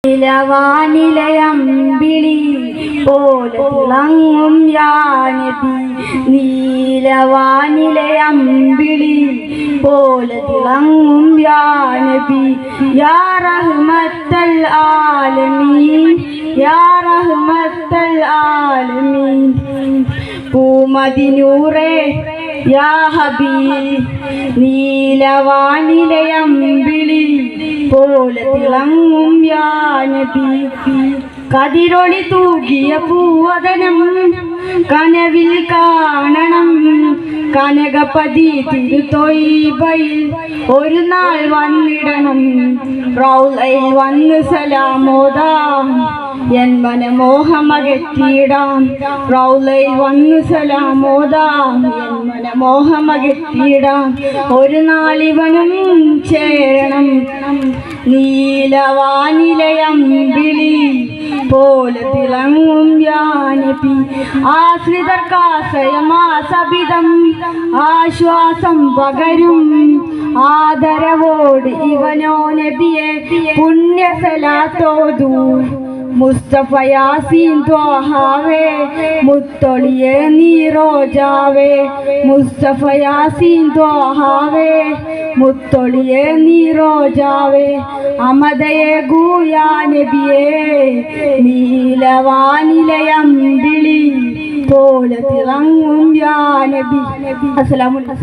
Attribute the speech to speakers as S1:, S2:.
S1: നീലവാനിലയമ്പിളി പോലെ തിളങ്ങും യാ നബി, നീലവാനിലയമ്പിളി പോലെ തിളങ്ങും യാ നബി, യാ റഹ്മത്തൽ ആലമീൻ, യാ റഹ്മത്തൽ ആലമീൻ. പൂമദിനൂറേ യാ ഹബീബ്, നീലവാനിലയമ്പിളി പോലെ തിളങ്ങും യാ നബി. കതിരൊളി തൂകിയ പൂവദനം കനവിൽ കാണണം, കനകപതി തിരുതൊയ്ബയിൽ ഒരു നാൾ വന്നിടണം. റൗളയിൽ വന്ന് സലാമോദാം, എൻ മനമോഹമകറ്റിയിടാം. റൗളയിൽ വന്ന് സലാമോദാം, എൻ മനമോഹമകറ്റിയിടാം. ഒരു നാളിവനും ചേരണം നീലവാനിലയമ്പിളി പോലെ തിളങ്ങും യാ നബി. ആശ്രിതർക്കാശ്രയമാസബിതം ആശ്വാസം പകരും ആദരവോട് ഇവനോ നബിയെ പുണ്യസലാത്തോദൂ. മുസ്തഫ യാസീൻ ത്വാഹാവേ മുത്തൊളിയെ നീ റോജാവേ, മുസ്തഫ യാസീൻ ത്വാഹാവേ മുത്തൊളിയെ നീ റോജാവേ. അമദയെ ഗൂയാ നബിയേ, നീലവാനിലയമ്പിളി പോലെ തിളങ്ങും യാ നബി. അസ്സലാമു അലൈക്കും.